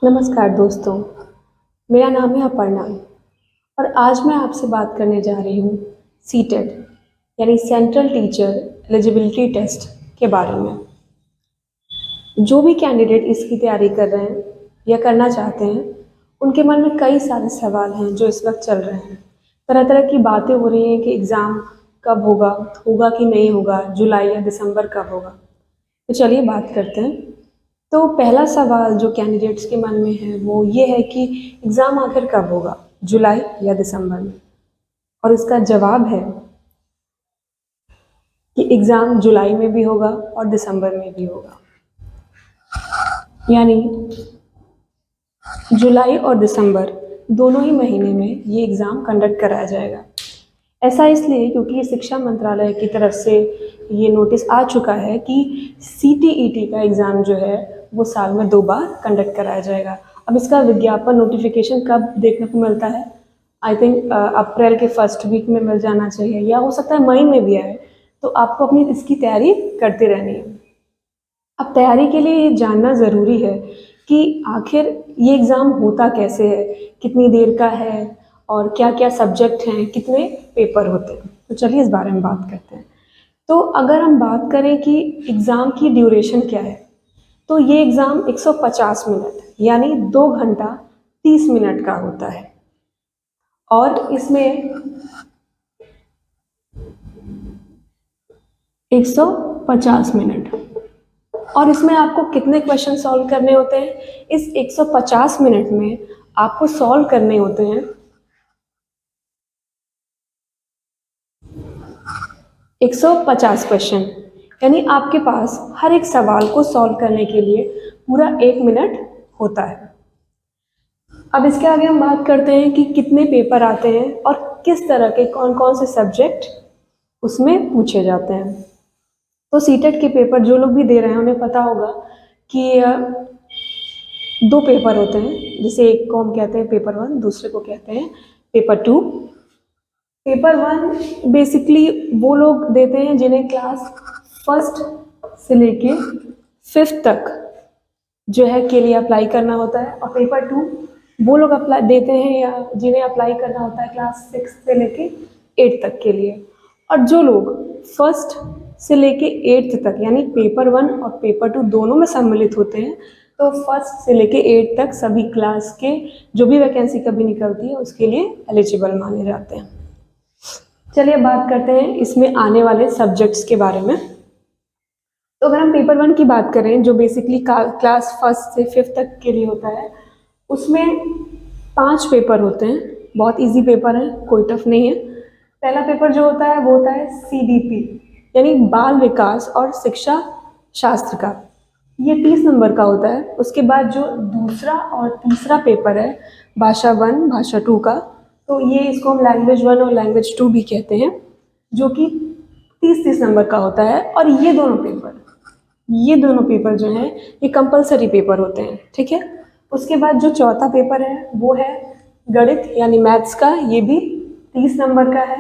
नमस्कार दोस्तों, मेरा नाम है अपर्णा और आज मैं आपसे बात करने जा रही हूँ सीटेट यानी सेंट्रल टीचर एलिजिबिलिटी टेस्ट के बारे में। जो भी कैंडिडेट इसकी तैयारी कर रहे हैं या करना चाहते हैं, उनके मन में कई सारे सवाल हैं जो इस वक्त चल रहे हैं। तरह तरह की बातें हो रही हैं कि एग्ज़ाम कब होगा, होगा कि नहीं होगा, जुलाई या दिसंबर कब होगा। तो चलिए बात करते हैं। तो पहला सवाल जो कैंडिडेट्स के मन में है वो ये है कि एग्ज़ाम आखिर कब होगा, जुलाई या दिसंबर में। और इसका जवाब है कि एग्ज़ाम जुलाई में भी होगा और दिसंबर में भी होगा। यानी जुलाई और दिसंबर दोनों ही महीने में ये एग्ज़ाम कंडक्ट कराया जाएगा। ऐसा इसलिए क्योंकि शिक्षा मंत्रालय की तरफ से ये नोटिस आ चुका है कि CTET का एग्ज़ाम जो है वो साल में 2 बार कंडक्ट कराया जाएगा। अब इसका विज्ञापन नोटिफिकेशन कब देखने को मिलता है? आई थिंक अप्रैल के फर्स्ट वीक में मिल जाना चाहिए या हो सकता है मई में भी आए। तो आपको अपनी इसकी तैयारी करते रहनी है। अब तैयारी के लिए ये जानना ज़रूरी है कि आखिर ये एग्ज़ाम होता कैसे है, कितनी देर का है और क्या क्या सब्जेक्ट हैं, कितने पेपर होते हैं। तो चलिए इस बारे में बात करते हैं। तो अगर हम बात करें कि एग्ज़ाम की ड्यूरेशन क्या है, तो ये एग्ज़ाम 150 मिनट यानी 2 घंटा 30 मिनट का होता है। और इसमें 150 मिनट और इसमें आपको कितने क्वेश्चन सॉल्व करने होते हैं? इस 150 मिनट में आपको सॉल्व करने होते हैं 150 क्वेश्चन। यानी आपके पास हर एक सवाल को सॉल्व करने के लिए पूरा 1 मिनट होता है। अब इसके आगे हम बात करते हैं कि कितने पेपर आते हैं और किस तरह के कौन कौन से सब्जेक्ट उसमें पूछे जाते हैं। तो सीटेट के पेपर जो लोग भी दे रहे हैं उन्हें पता होगा कि 2 पेपर होते हैं, जिसे एक को हम कहते हैं पेपर 1, दूसरे को कहते हैं पेपर 2। पेपर 1 बेसिकली वो लोग देते हैं जिन्हें क्लास फर्स्ट से लेके 5th तक जो है के लिए अप्लाई करना होता है। और पेपर 2 वो लोग अप्लाई देते हैं या जिन्हें अप्लाई करना होता है क्लास 6 से लेके 8 तक के लिए। और जो लोग फर्स्ट से लेके 8th तक यानी पेपर 1 और पेपर 2 दोनों में सम्मिलित होते हैं, तो फर्स्ट से लेके 8 तक सभी क्लास के जो भी वैकेंसी कभी निकलती है उसके लिए एलिजिबल माने जाते हैं। चलिए बात करते हैं इसमें आने वाले सब्जेक्ट्स के बारे में। तो अगर हम पेपर 1 की बात करें जो बेसिकली क्लास फर्स्ट से 5th तक के लिए होता है, उसमें 5 पेपर होते हैं। बहुत इजी पेपर है, कोई टफ नहीं है। पहला पेपर जो होता है वो होता है CDP यानी बाल विकास और शिक्षा शास्त्र का। ये 30 नंबर का होता है। उसके बाद जो दूसरा और तीसरा पेपर है भाषा 1 भाषा 2 का, तो ये इसको हम लैंग्वेज 1 और लैंग्वेज 2 भी कहते हैं, जो कि 30-30 नंबर का होता है। और ये दोनों पेपर जो हैं ये कंपलसरी पेपर होते हैं, ठीक है। उसके बाद जो चौथा पेपर है वो है गणित यानी मैथ्स का, ये भी 30 नंबर का है।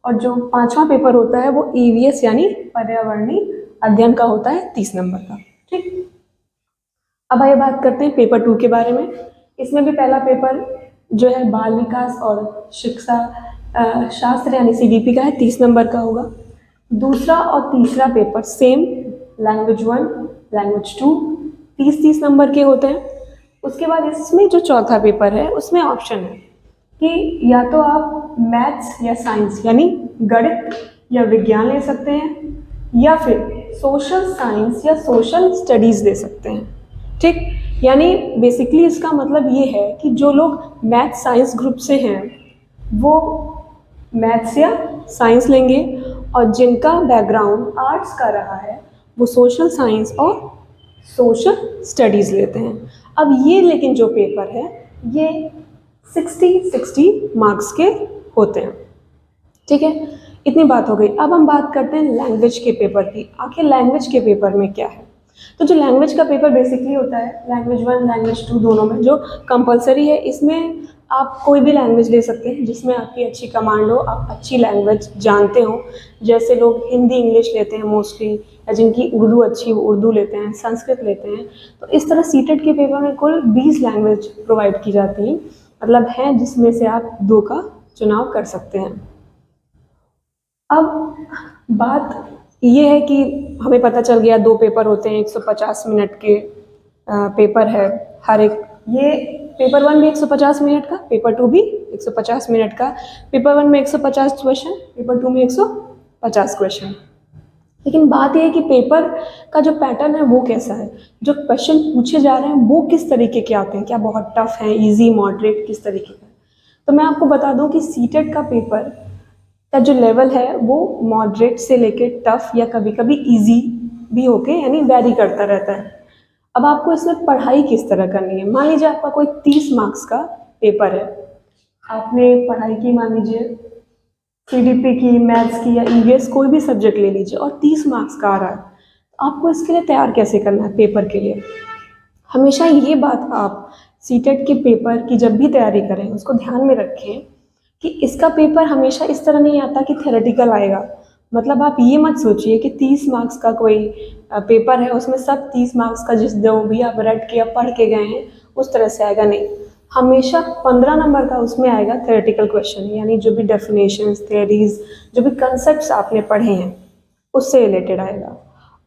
और जो 5वां पेपर होता है वो EVS यानी पर्यावरणीय अध्ययन का होता है 30 नंबर का, ठीक। अब आइए बात करते हैं पेपर 2 के बारे में। इसमें भी पहला पेपर जो है बाल विकास और शिक्षा शास्त्र यानी CDP का है, 30 नंबर का होगा। दूसरा और तीसरा paper same language 1 language 2 30-30 number के होते हैं। उसके बाद इसमें जो चौथा पेपर है उसमें ऑप्शन है कि या तो आप मैथ्स या साइंस यानी गणित या विज्ञान ले सकते हैं, या फिर सोशल साइंस या सोशल स्टडीज़ ले सकते हैं, ठीक। यानी बेसिकली इसका मतलब ये है कि जो लोग मैथ साइंस ग्रुप से हैं वो मैथ्स या साइंस लेंगे, और जिनका बैकग्राउंड आर्ट्स का रहा है वो सोशल साइंस और सोशल स्टडीज़ लेते हैं। अब ये लेकिन जो पेपर है ये 60-60 मार्क्स के होते हैं, ठीक है। इतनी बात हो गई। अब हम बात करते हैं लैंग्वेज के पेपर की। आखिर लैंग्वेज के पेपर में क्या है? तो जो लैंग्वेज का पेपर बेसिकली होता है लैंग्वेज 1 लैंग्वेज 2 दोनों में जो कंपलसरी है, इसमें आप कोई भी लैंग्वेज ले सकते हैं जिसमें आपकी अच्छी कमांड हो, आप अच्छी लैंग्वेज जानते हो। जैसे लोग हिंदी इंग्लिश लेते हैं मोस्टली, या जिनकी उर्दू अच्छी वो उर्दू लेते हैं, संस्कृत लेते हैं। तो इस तरह सीटेट के पेपर में कुल 20 लैंग्वेज प्रोवाइड की जाती हैं, मतलब हैं जिसमें से आप 2 का चुनाव कर सकते हैं। अब बात ये है कि हमें पता चल गया 2 पेपर होते हैं, 150 मिनट के पेपर है हर एक। ये पेपर 1 भी 150 मिनट का, पेपर 2 भी 150 मिनट का। पेपर 1 में 150 क्वेश्चन, पेपर 2 में 150 क्वेश्चन। लेकिन बात यह है कि पेपर का जो पैटर्न है वो कैसा है, जो क्वेश्चन पूछे जा रहे हैं वो किस तरीके के आते हैं, क्या बहुत टफ है, इजी, मॉडरेट, किस तरीके का। तो मैं आपको बता दूं कि सीटेट का पेपर का जो लेवल है वो मॉडरेट से लेके टफ या कभी कभी इजी भी होके यानी वैरी करता रहता है। अब आपको इसमें पढ़ाई किस तरह करनी है। मान लीजिए आपका कोई 30 मार्क्स का पेपर है, आपने पढ़ाई की, मान लीजिए सीडीपी की, मैथ्स की या ईवीएस कोई भी सब्जेक्ट ले लीजिए और 30 मार्क्स का आ रहा है, तो आपको इसके लिए तैयार कैसे करना है पेपर के लिए। हमेशा ये बात आप सीटेट के पेपर की जब भी तैयारी करें उसको ध्यान में रखें कि इसका पेपर हमेशा इस तरह नहीं आता कि थ्योरेटिकल आएगा। मतलब आप ये मत सोचिए कि 30 मार्क्स का कोई पेपर है उसमें सब 30 मार्क्स का जिस जो भी आप रट के या पढ़ के गए हैं उस तरह से आएगा, नहीं। हमेशा 15 नंबर का उसमें आएगा थ्योरेटिकल क्वेश्चन, यानी जो भी डेफिनेशंस, थ्योरीज, जो भी कंसेप्ट्स आपने पढ़े हैं उससे रिलेटेड आएगा।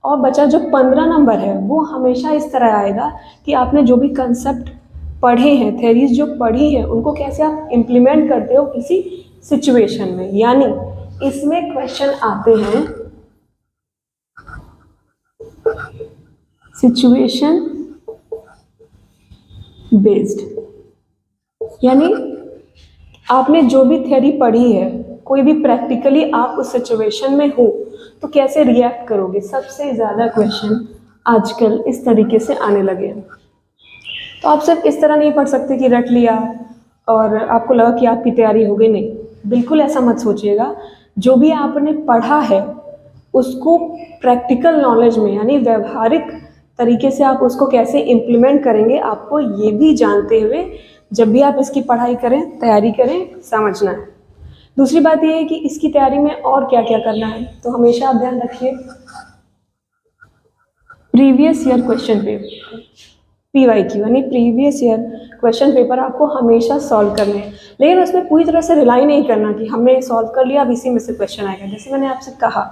और बचा जो 15 नंबर है वो हमेशा इस तरह आएगा कि आपने जो भी कंसेप्ट पढ़े हैं, थ्योरीज जो पढ़ी हैं, उनको कैसे आप इम्प्लीमेंट करते हो किसी सिचुएशन में। यानी इसमें क्वेश्चन आते हैं सिचुएशन बेस्ड, यानी आपने जो भी थ्योरी पढ़ी है, कोई भी प्रैक्टिकली आप उस सिचुएशन में हो तो कैसे रिएक्ट करोगे। सबसे ज़्यादा क्वेश्चन आजकल इस तरीके से आने लगे हैं। तो आप सिर्फ इस तरह नहीं पढ़ सकते कि रट लिया और आपको लगा कि आपकी तैयारी हो गई, नहीं, बिल्कुल ऐसा मत सोचिएगा। जो भी आपने पढ़ा है उसको प्रैक्टिकल नॉलेज में यानी व्यवहारिक तरीके से आप उसको कैसे इम्प्लीमेंट करेंगे, आपको ये भी जानते हुए जब भी आप इसकी पढ़ाई करें, तैयारी करें, समझना है। दूसरी बात यह है कि इसकी तैयारी में और क्या क्या करना है, तो हमेशा आप ध्यान रखिए previous year question paper, PYQ यानी प्रीवियस ईयर क्वेश्चन पेपर आपको हमेशा सॉल्व करने हैं। लेकिन उसमें पूरी तरह से रिलाई नहीं करना कि हमने सॉल्व कर लिया अब इसी में से क्वेश्चन आएगा। जैसे मैंने आपसे कहा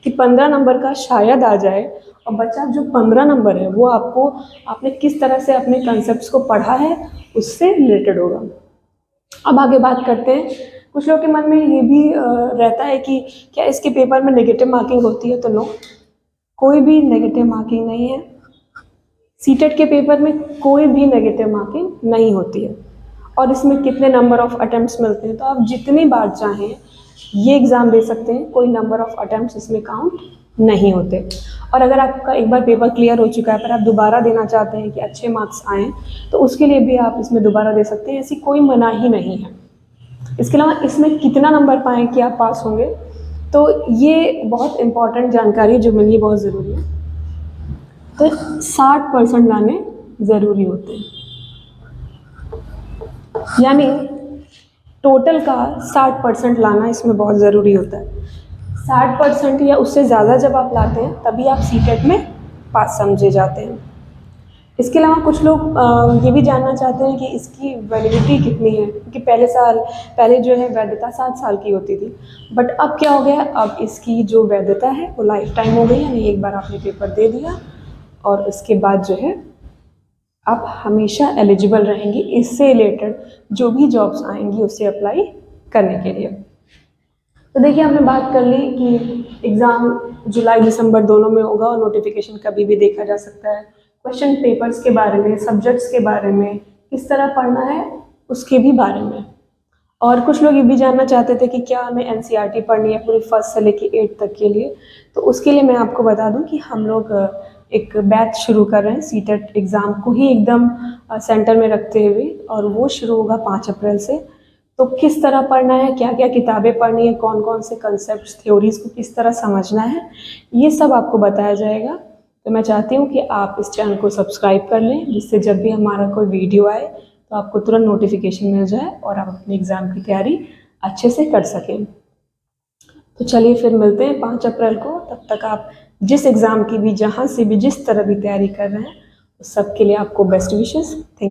कि 15 नंबर का शायद आ जाए और बच्चा जो 15 नंबर है वो आपको आपने किस तरह से अपने कंसेप्ट को पढ़ा है उससे रिलेटेड होगा। अब आगे बात करते हैं। कुछ लोगों के मन में ये भी रहता है कि क्या इसके पेपर में नेगेटिव मार्किंग होती है, तो नो, कोई भी नेगेटिव मार्किंग नहीं है। सीटेट के पेपर में कोई भी नेगेटिव मार्किंग नहीं होती है। और इसमें कितने नंबर ऑफ अटेम्प्ट्स मिलते हैं, तो आप जितनी बार चाहें ये एग्ज़ाम दे सकते हैं, कोई नंबर ऑफ अटेम्प्ट्स इसमें काउंट नहीं होते। और अगर आपका एक बार पेपर क्लियर हो चुका है पर आप दोबारा देना चाहते हैं कि अच्छे मार्क्स आएँ, तो उसके लिए भी आप इसमें दोबारा दे सकते हैं, ऐसी कोई मनाही नहीं है। इसके अलावा इसमें कितना नंबर पाएँ कि आप पास होंगे, तो ये बहुत इम्पॉर्टेंट जानकारी जो मिलनी बहुत ज़रूरी है। तो 60% लाने ज़रूरी होते हैं, यानी टोटल का 60% लाना इसमें बहुत ज़रूरी होता है। 60% या उससे ज़्यादा जब आप लाते हैं तभी आप सीटेट में पास समझे जाते हैं। इसके अलावा कुछ लोग ये भी जानना चाहते हैं कि इसकी वैलिडिटी कितनी है, क्योंकि पहले जो है वैधता 7 साल की होती थी, बट अब क्या हो गया, अब इसकी जो वैधता है वो लाइफ टाइम हो गई। यानी एक बार आपने पेपर दे दिया और उसके बाद जो है आप हमेशा एलिजिबल रहेंगी इससे रिलेटेड जो भी जॉब्स आएंगी उससे अप्लाई करने के लिए। तो देखिए हमने बात कर ली कि एग्ज़ाम जुलाई दिसंबर दोनों में होगा और नोटिफिकेशन कभी भी देखा जा सकता है। क्वेश्चन पेपर्स के बारे में, सब्जेक्ट्स के बारे में, किस तरह पढ़ना है उसके भी बारे में। और कुछ लोग ये भी जानना चाहते थे कि क्या हमें NCERT पढ़नी है पूरी 1st से लेके 8th तक के लिए। तो उसके लिए मैं आपको बता दूं कि हम लोग एक बैच शुरू कर रहे हैं सीटेट एग्ज़ाम को ही एकदम सेंटर में रखते हुए, और वो शुरू होगा 5 अप्रैल से। तो किस तरह पढ़ना है, क्या क्या किताबें पढ़नी है, कौन कौन से कंसेप्ट, थ्योरीज को किस तरह समझना है, ये सब आपको बताया जाएगा। तो मैं चाहती हूँ कि आप इस चैनल को सब्सक्राइब कर लें, जिससे जब भी हमारा कोई वीडियो आए तो आपको तुरंत नोटिफिकेशन मिल जाए और आप अपने एग्ज़ाम की तैयारी अच्छे से कर सकें। तो चलिए फिर मिलते हैं 5 अप्रैल को। तब तक आप जिस एग्ज़ाम की भी, जहाँ से भी, जिस तरह भी तैयारी कर रहे हैं, सबके लिए आपको बेस्ट विशेस। थैंक